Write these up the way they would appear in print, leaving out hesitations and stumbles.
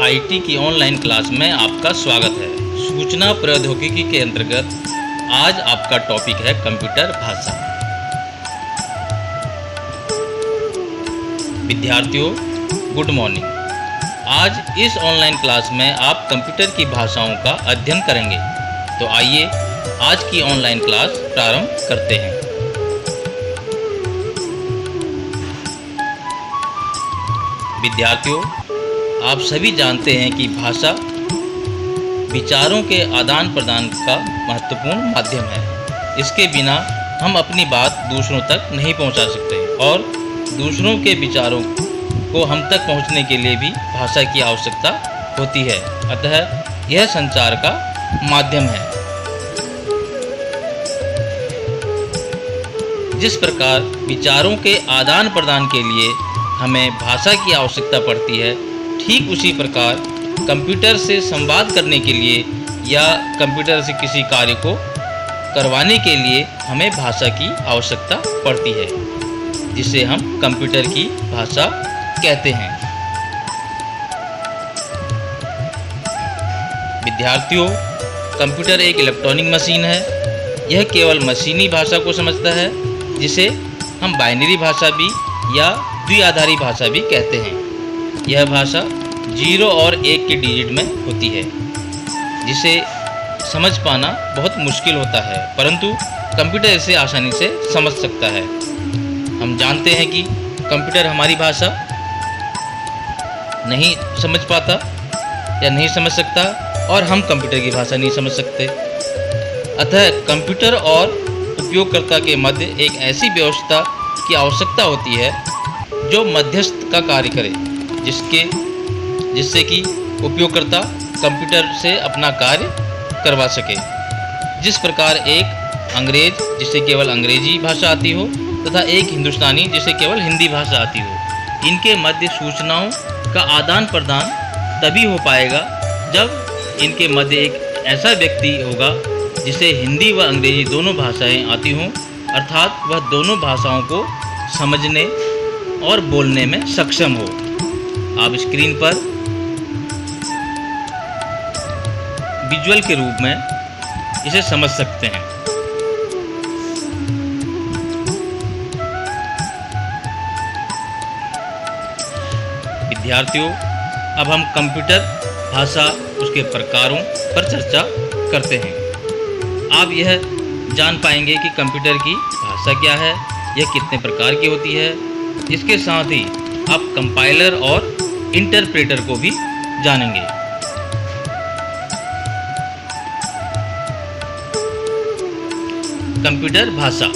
IT की online class में आपका स्वागत है। सूचना प्रौद्योगिकी के अंतर्गत आज आपका टॉपिक है कंप्यूटर भाषा। विद्यार्थियों, गुड मॉर्निंग। आज इस ऑनलाइन क्लास में आप कंप्यूटर की भाषाओं का अध्ययन करेंगे। तो आइए आज की ऑनलाइन क्लास प्रारंभ करते हैं। विद्यार्थियों, आप सभी जानते हैं कि भाषा विचारों के आदान प्रदान का महत्वपूर्ण माध्यम है। इसके बिना हम अपनी बात दूसरों तक नहीं पहुंचा सकते और दूसरों के विचारों को हम तक पहुंचने के लिए भी भाषा की आवश्यकता होती है। अतः यह संचार का माध्यम है। जिस प्रकार विचारों के आदान प्रदान के लिए हमें भाषा की आवश्यकता पड़ती है, ठीक उसी प्रकार कंप्यूटर से संवाद करने के लिए या कंप्यूटर से किसी कार्य को करवाने के लिए हमें भाषा की आवश्यकता पड़ती है, जिसे हम कंप्यूटर की भाषा कहते हैं। विद्यार्थियों, कंप्यूटर एक इलेक्ट्रॉनिक मशीन है। यह केवल मशीनी भाषा को समझता है, जिसे हम बाइनरी भाषा भी या द्विआधारी भाषा भी कहते हैं। यह भाषा 0 और 1 के डिजिट में होती है, जिसे समझ पाना बहुत मुश्किल होता है, परंतु कंप्यूटर इसे आसानी से समझ सकता है। हम जानते हैं कि कंप्यूटर हमारी भाषा नहीं समझ पाता या नहीं समझ सकता और हम कंप्यूटर की भाषा नहीं समझ सकते। अतः कंप्यूटर और उपयोगकर्ता के मध्य एक ऐसी व्यवस्था की आवश्यकता होती है जो मध्यस्थ का कार्य करे, जिससे कि उपयोगकर्ता कंप्यूटर से अपना कार्य करवा सके। जिस प्रकार एक अंग्रेज जिसे केवल अंग्रेजी भाषा आती हो तथा एक हिंदुस्तानी जिसे केवल हिंदी भाषा आती हो, इनके मध्य सूचनाओं का आदान प्रदान तभी हो पाएगा जब इनके मध्य एक ऐसा व्यक्ति होगा जिसे हिंदी व अंग्रेजी दोनों भाषाएं आती हों, अर्थात वह दोनों भाषाओं को समझने और बोलने में सक्षम हो। आप स्क्रीन पर विजुअल के रूप में इसे समझ सकते हैं। विद्यार्थियों, अब हम कंप्यूटर भाषा, उसके प्रकारों पर चर्चा करते हैं। आप यह जान पाएंगे कि कंप्यूटर की भाषा क्या है, यह कितने प्रकार की होती है। इसके साथ ही आप कंपाइलर और इंटरप्रेटर को भी जानेंगे। कंप्यूटर भाषा।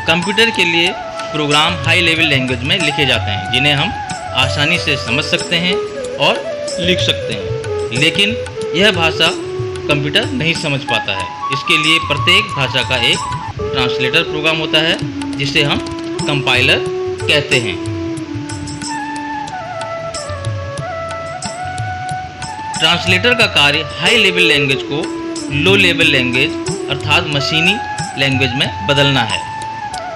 कंप्यूटर के लिए प्रोग्राम हाई लेवल लैंग्वेज में लिखे जाते हैं, जिन्हें हम आसानी से समझ सकते हैं और लिख सकते हैं, लेकिन यह भाषा कंप्यूटर नहीं समझ पाता है। इसके लिए प्रत्येक भाषा का एक ट्रांसलेटर प्रोग्राम होता है, जिसे हम कंपाइलर कहते हैं। ट्रांसलेटर का कार्य हाई लेवल लैंग्वेज को लो लेवल लैंग्वेज अर्थात मशीनी लैंग्वेज में बदलना है,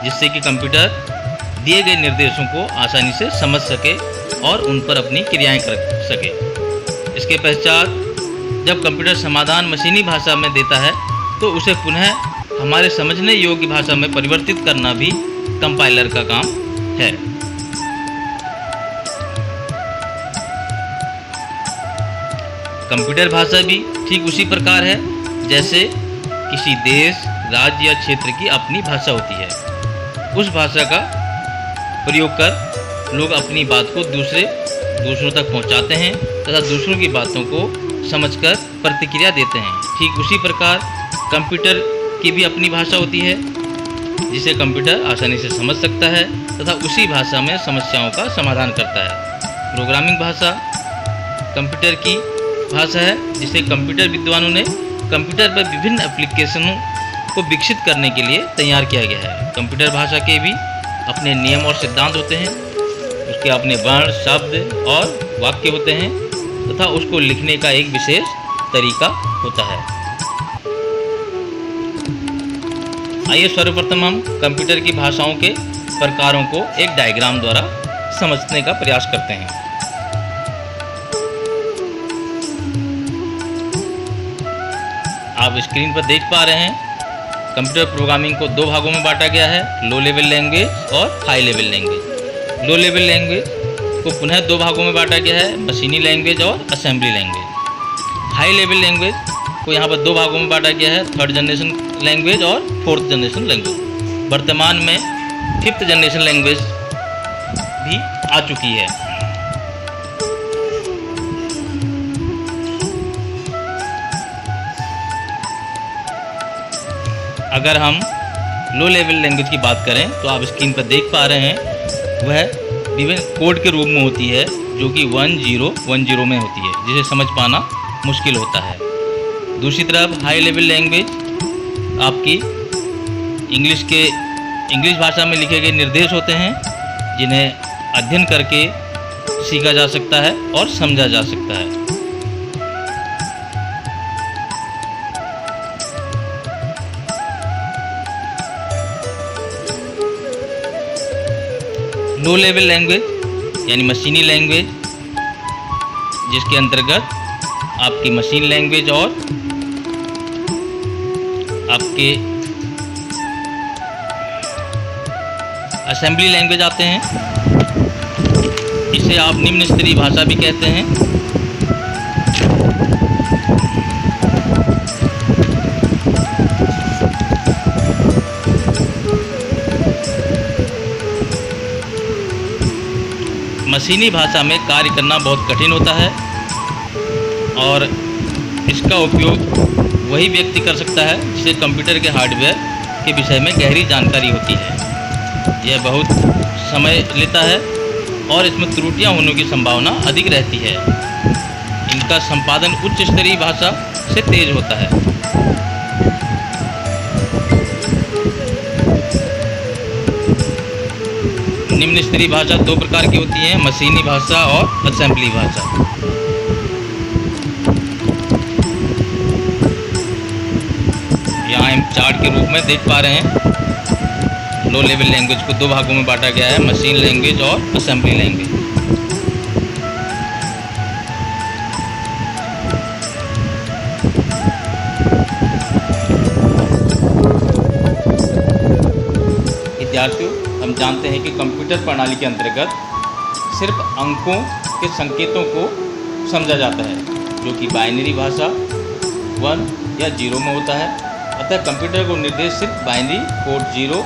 जिससे कि कंप्यूटर दिए गए निर्देशों को आसानी से समझ सके और उन पर अपनी क्रियाएं कर सके। इसके पश्चात जब कंप्यूटर समाधान मशीनी भाषा में देता है, तो उसे पुनः हमारे समझने योग्य भाषा में परिवर्तित करना भी कंपाइलर का काम है। कंप्यूटर भाषा भी ठीक उसी प्रकार है जैसे किसी देश, राज्य या क्षेत्र की अपनी भाषा होती है। उस भाषा का प्रयोग कर लोग अपनी बात को दूसरों तक पहुंचाते हैं तथा दूसरों की बातों को समझकर प्रतिक्रिया देते हैं। ठीक उसी प्रकार कंप्यूटर की भी अपनी भाषा होती है, जिसे कंप्यूटर आसानी से समझ सकता है तथा उसी भाषा में समस्याओं का समाधान करता है। प्रोग्रामिंग भाषा कंप्यूटर की भाषा है, जिसे कंप्यूटर विद्वानों ने कंप्यूटर पर विभिन्न एप्लीकेशनों को विकसित करने के लिए तैयार किया गया है। कंप्यूटर भाषा के भी अपने नियम और सिद्धांत होते हैं, उसके अपने वर्ण, शब्द और वाक्य होते हैं तथा उसको लिखने का एक विशेष तरीका होता है। आइए सर्वप्रथम हम कंप्यूटर की भाषाओं के प्रकारों को एक डायग्राम द्वारा समझने का प्रयास करते हैं। आप स्क्रीन पर देख पा रहे हैं कंप्यूटर प्रोग्रामिंग को दो भागों में बांटा गया है, लो लेवल लैंग्वेज और high level language. Low level language को पुनः दो भागों में बांटा गया है, मशीनी लैंग्वेज और assembly language. High level language को यहाँ पर दो भागों में बांटा गया है, थर्ड जनरेशन लैंग्वेज और फोर्थ जनरेशन लैंग्वेज। वर्तमान में फिफ्थ जनरेशन लैंग्वेज भी आ चुकी है। अगर हम लो लेवल लैंग्वेज की बात करें तो आप स्क्रीन पर देख पा रहे हैं वह विभिन्न कोड के रूप में होती है, जो कि 1010 में होती है, जिसे समझ पाना मुश्किल होता है। दूसरी तरफ हाई लेवल लैंग्वेज आपकी इंग्लिश भाषा में लिखे गए निर्देश होते हैं, जिन्हें अध्ययन करके सीखा जा सकता है और समझा जा सकता है। लो लेवल लैंग्वेज यानी मशीनी लैंग्वेज, जिसके अंतर्गत आपकी मशीन लैंग्वेज और आपके असेंबली लैंग्वेज आते हैं। इसे आप निम्न स्तरीय भाषा भी कहते हैं। मशीनी भाषा में कार्य करना बहुत कठिन होता है और इसका उपयोग वही व्यक्ति कर सकता है जिसे कंप्यूटर के हार्डवेयर के विषय में गहरी जानकारी होती है। यह बहुत समय लेता है और इसमें त्रुटियां होने की संभावना अधिक रहती है। इनका संपादन उच्च स्तरीय भाषा से तेज होता है। निम्न स्तरीय भाषा दो प्रकार की होती है, मशीनी भाषा और असेंबली भाषा। यहाँ हम चार्ट के रूप में देख पा रहे हैं लो लेवल लैंग्वेज को दो भागों में बांटा गया है, मशीन लैंग्वेज और असेंबली लैंग्वेज। विद्यार्थियों, हम जानते हैं कि कंप्यूटर प्रणाली के अंतर्गत सिर्फ अंकों के संकेतों को समझा जाता है, जो कि बाइनरी भाषा 1 या 0 में होता है। अतः कंप्यूटर को निर्देश सिर्फ बाइनरी कोड 0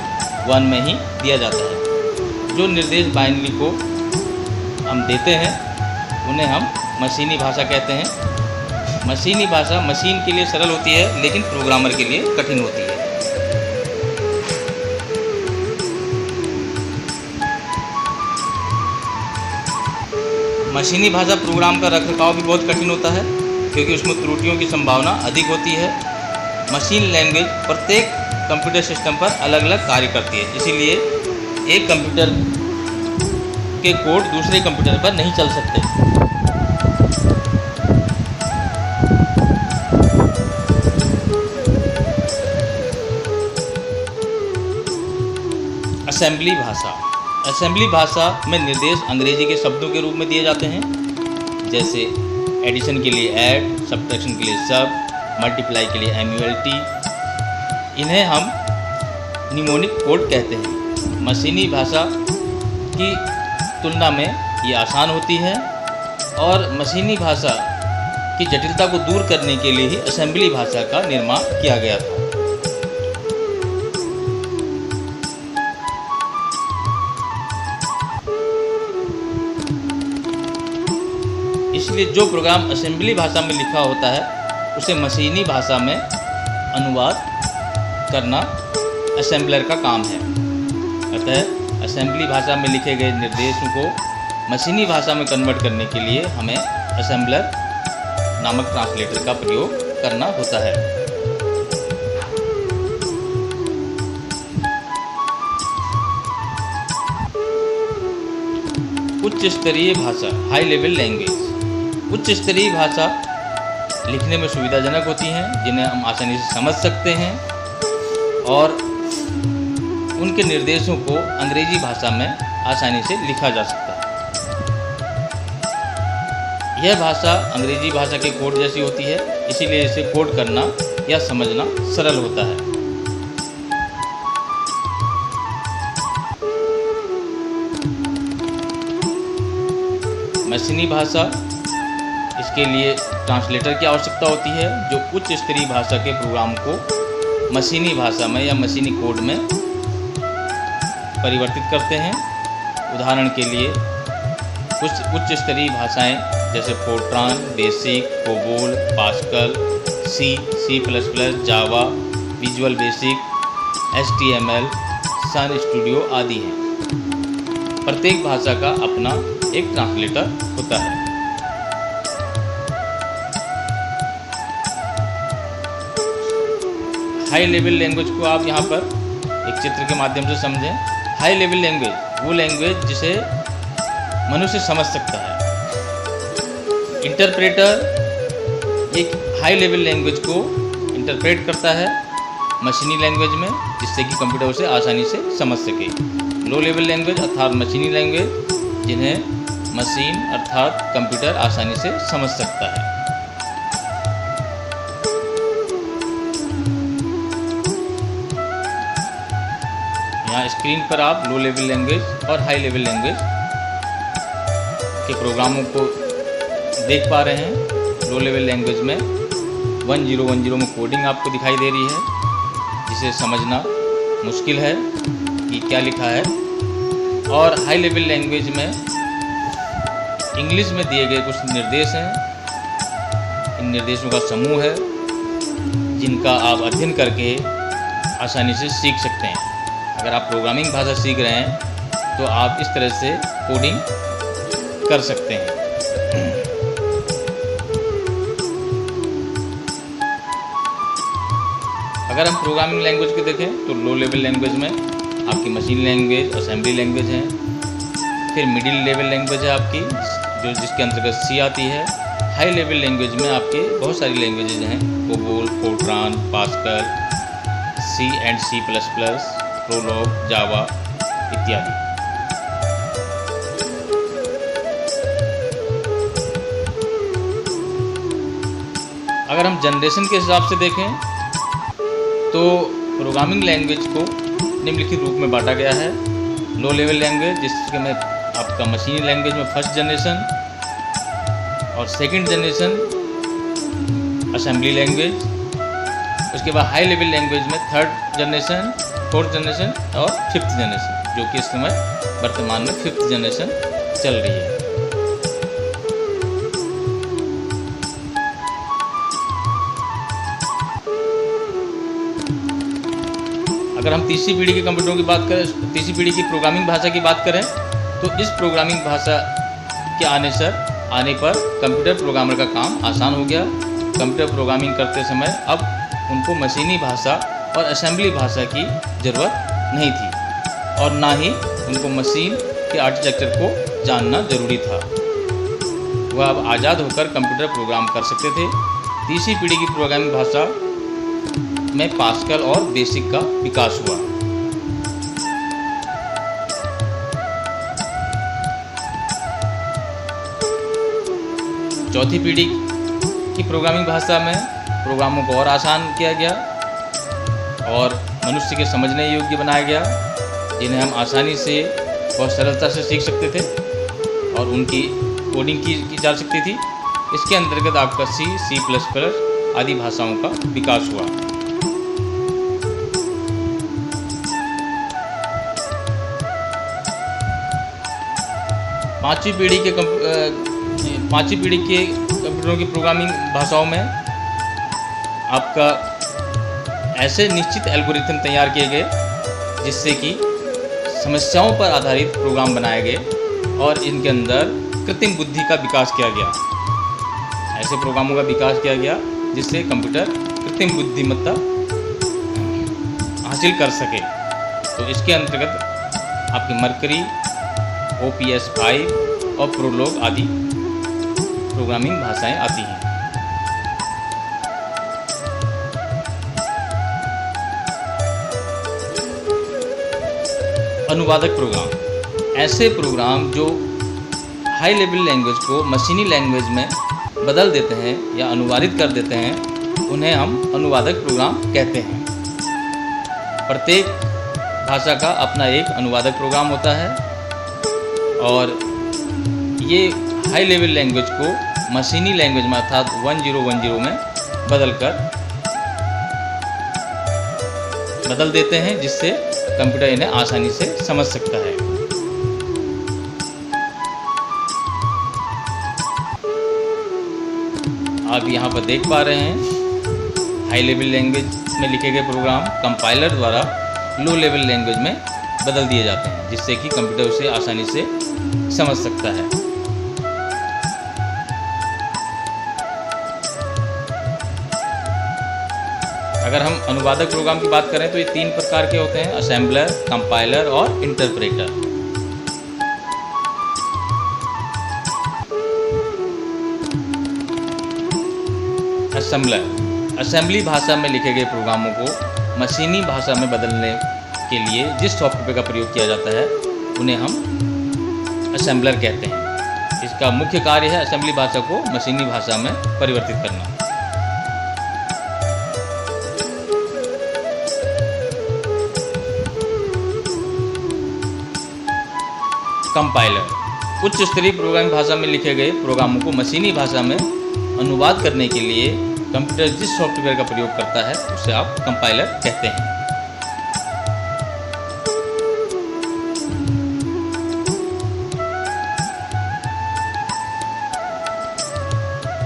1 में ही दिया जाता है। जो निर्देश बाइनरी को हम देते हैं उन्हें हम मशीनी भाषा कहते हैं। मशीनी भाषा मशीन के लिए सरल होती है, लेकिन प्रोग्रामर के लिए कठिन होती है। मशीनी भाषा प्रोग्राम का रखरखाव भी बहुत कठिन होता है, क्योंकि उसमें त्रुटियों की संभावना अधिक होती है। मशीन लैंग्वेज प्रत्येक कंप्यूटर सिस्टम पर अलग अलग कार्य करती है, इसीलिए एक कंप्यूटर के कोड दूसरे कंप्यूटर पर नहीं चल सकते। असेंबली भाषा। असेंबली भाषा में निर्देश अंग्रेजी के शब्दों के रूप में दिए जाते हैं, जैसे एडिशन के लिए ऐड, सब्ट्रैक्शन के लिए सब, मल्टीप्लाई के लिए MULT। इन्हें हम निमोनिक कोड कहते हैं। मशीनी भाषा की तुलना में ये आसान होती है और मशीनी भाषा की जटिलता को दूर करने के लिए ही असेंबली भाषा का निर्माण किया गया था। इसलिए जो प्रोग्राम असेंबली भाषा में लिखा होता है उसे मशीनी भाषा में अनुवाद करना असेंबलर का काम है। अतः असेंबली भाषा में लिखे गए निर्देशों को मशीनी भाषा में कन्वर्ट करने के लिए हमें असेंबलर नामक ट्रांसलेटर का प्रयोग करना होता है। उच्च स्तरीय भाषा, हाई लेवल लैंग्वेज। उच्च स्तरीय भाषा लिखने में सुविधाजनक होती हैं, जिन्हें हम आसानी से समझ सकते हैं और उनके निर्देशों को अंग्रेजी भाषा में आसानी से लिखा जा सकता है। यह भाषा अंग्रेजी भाषा के कोड जैसी होती है, इसीलिए इसे कोड करना या समझना सरल होता है। मशीनी भाषा, इसके लिए ट्रांसलेटर की आवश्यकता होती है जो उच्च स्तरीय भाषा के प्रोग्राम को मशीनी भाषा में या मशीनी कोड में परिवर्तित करते हैं। उदाहरण के लिए कुछ उच्च स्तरीय भाषाएं जैसे फोर्ट्रान, बेसिक, कोबोल, पास्कल, सी, C++, जावा, विजुअल बेसिक, HTML, सन स्टूडियो आदि हैं। प्रत्येक भाषा का अपना एक ट्रांसलेटर होता है। हाई लेवल लैंग्वेज को आप यहाँ पर एक चित्र के माध्यम से समझें। हाई लेवल लैंग्वेज वो लैंग्वेज जिसे मनुष्य समझ सकता है। इंटरप्रेटर एक हाई लेवल लैंग्वेज को इंटरप्रेट करता है मशीनी लैंग्वेज में, जिससे कि कंप्यूटर उसे आसानी से समझ सके। लो लेवल लैंग्वेज अर्थात मशीनी लैंग्वेज जिन्हें मशीन अर्थात कंप्यूटर आसानी से समझ सकता है। यहाँ स्क्रीन पर आप लो लेवल लैंग्वेज और हाई लेवल लैंग्वेज के प्रोग्रामों को देख पा रहे हैं। लो लेवल लैंग्वेज में 1010 में कोडिंग आपको दिखाई दे रही है, जिसे समझना मुश्किल है कि क्या लिखा है। और हाई लेवल लैंग्वेज में इंग्लिश में दिए गए कुछ निर्देश हैं। इन निर्देशों का समूह है जिनका आप अध्ययन करके आसानी से सीख सकते हैं। अगर आप प्रोग्रामिंग भाषा सीख रहे हैं तो आप इस तरह से कोडिंग कर सकते हैं। अगर हम प्रोग्रामिंग लैंग्वेज को देखें तो लो लेवल लैंग्वेज में आपकी मशीन लैंग्वेज, असेंबली लैंग्वेज है। फिर मिडिल लेवल लैंग्वेज है आपकी जिसके अंतर्गत सी आती है। हाई लेवल लैंग्वेज में आपके बहुत सारी लैंग्वेजेज हैं, COBOL, Fortran, Pascal, C and C++, Prolog, Java इत्यादि। अगर हम जनरेशन के हिसाब से देखें तो प्रोग्रामिंग लैंग्वेज को निम्नलिखित रूप में बांटा गया है। लो लेवल लैंग्वेज जिसके में आपका मशीनी लैंग्वेज में फर्स्ट जनरेशन और सेकंड जनरेशन असेंबली लैंग्वेज। उसके बाद हाई लेवल लैंग्वेज में थर्ड जनरेशन, फोर्थ जनरेशन और फिफ्थ जनरेशन, जो कि इस समय वर्तमान में फिफ्थ जनरेशन चल रही है। अगर हम तीसरी पीढ़ी के कंप्यूटरों की बात करें, तीसरी पीढ़ी की प्रोग्रामिंग भाषा की बात करें तो इस प्रोग्रामिंग भाषा के आने पर कंप्यूटर प्रोग्रामर का काम आसान हो गया। कंप्यूटर प्रोग्रामिंग करते समय अब उनको मशीनी भाषा और असेंबली भाषा की ज़रूरत नहीं थी और ना ही उनको मशीन के आर्किटेक्चर को जानना ज़रूरी था। वह अब आज़ाद होकर कंप्यूटर प्रोग्राम कर सकते थे। तीसरी पीढ़ी की प्रोग्रामिंग भाषा में पास्कल और बेसिक का विकास हुआ। चौथी पीढ़ी की प्रोग्रामिंग भाषा में प्रोग्रामों को और आसान किया गया और मनुष्य के समझने योग्य बनाया गया, जिन्हें हम आसानी से बहुत सरलता से सीख सकते थे और उनकी कोडिंग की जा सकती थी। इसके अंतर्गत आपका C, C++ आदि भाषाओं का विकास हुआ। पांचवी पीढ़ी के कंप्यूटरों की प्रोग्रामिंग भाषाओं में आपका ऐसे निश्चित एल्गोरिथम तैयार किए गए जिससे कि समस्याओं पर आधारित प्रोग्राम बनाए गए और इनके अंदर कृत्रिम बुद्धि का विकास किया गया। ऐसे प्रोग्रामों का विकास किया गया जिससे कंप्यूटर कृत्रिम बुद्धिमत्ता हासिल कर सके। तो इसके अंतर्गत आपकी मरकरी, OPS 5 और प्रोलॉग आदि प्रोग्रामिंग भाषाएं आती हैं। अनुवादक प्रोग्राम ऐसे प्रोग्राम जो हाई लेवल लैंग्वेज को मशीनी लैंग्वेज में बदल देते हैं या अनुवादित कर देते हैं उन्हें हम अनुवादक प्रोग्राम कहते हैं। प्रत्येक भाषा का अपना एक अनुवादक प्रोग्राम होता है और ये हाई लेवल लैंग्वेज को मशीनी लैंग्वेज में अर्थात 1010 में बदल देते हैं, जिससे कंप्यूटर इन्हें आसानी से समझ सकता है। आप यहाँ पर देख पा रहे हैं हाई लेवल लैंग्वेज में लिखे गए प्रोग्राम कंपाइलर द्वारा लो लेवल लैंग्वेज में बदल दिए जाते हैं, जिससे कि कंप्यूटर उसे आसानी से समझ सकता है। अगर हम अनुवादक प्रोग्राम की बात करें तो ये 3 प्रकार के होते हैं: असेंबलर, कंपाइलर और इंटरप्रेटर। असेंबलर असेंबली भाषा में लिखे गए प्रोग्रामों को मशीनी भाषा में बदलने के लिए जिस सॉफ्टवेयर का प्रयोग किया जाता है उन्हें हम असेंबलर कहते हैं। इसका मुख्य कार्य है असेंबली भाषा को मशीनी भाषा में परिवर्तित करना। कंपाइलर उच्च स्तरीय प्रोग्रामिंग भाषा में लिखे गए प्रोग्रामों को मशीनी भाषा में अनुवाद करने के लिए कंप्यूटर जिस सॉफ्टवेयर का प्रयोग करता है उसे आप कंपाइलर कहते हैं।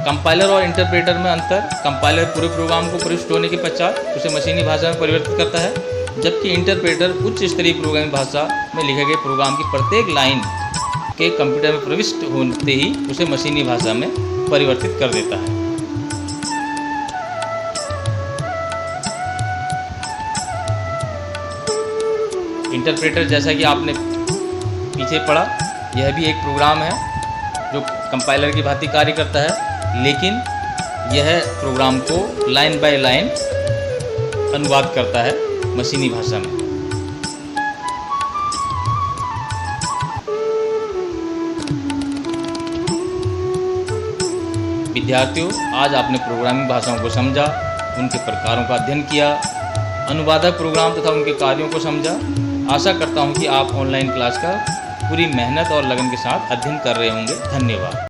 कंपाइलर और इंटरप्रेटर में अंतर: कंपाइलर पूरे प्रोग्राम को प्रविष्ट होने के पश्चात उसे मशीनी भाषा में परिवर्तित करता है, जबकि इंटरप्रेटर उच्च स्तरीय प्रोग्रामिंग भाषा में लिखे गए प्रोग्राम की प्रत्येक लाइन के कंप्यूटर में प्रविष्ट होते ही उसे मशीनी भाषा में परिवर्तित कर देता है। इंटरप्रेटर, जैसा कि आपने पीछे पढ़ा, यह भी एक प्रोग्राम है जो कंपाइलर की भांति कार्य करता है, लेकिन यह प्रोग्राम को लाइन बाय लाइन अनुवाद करता है मशीनी भाषा में। विद्यार्थियों, आज आपने प्रोग्रामिंग भाषाओं को समझा, उनके प्रकारों का अध्ययन किया, अनुवादक प्रोग्राम तथा उनके कार्यों को समझा। आशा करता हूं कि आप ऑनलाइन क्लास का पूरी मेहनत और लगन के साथ अध्ययन कर रहे होंगे। धन्यवाद।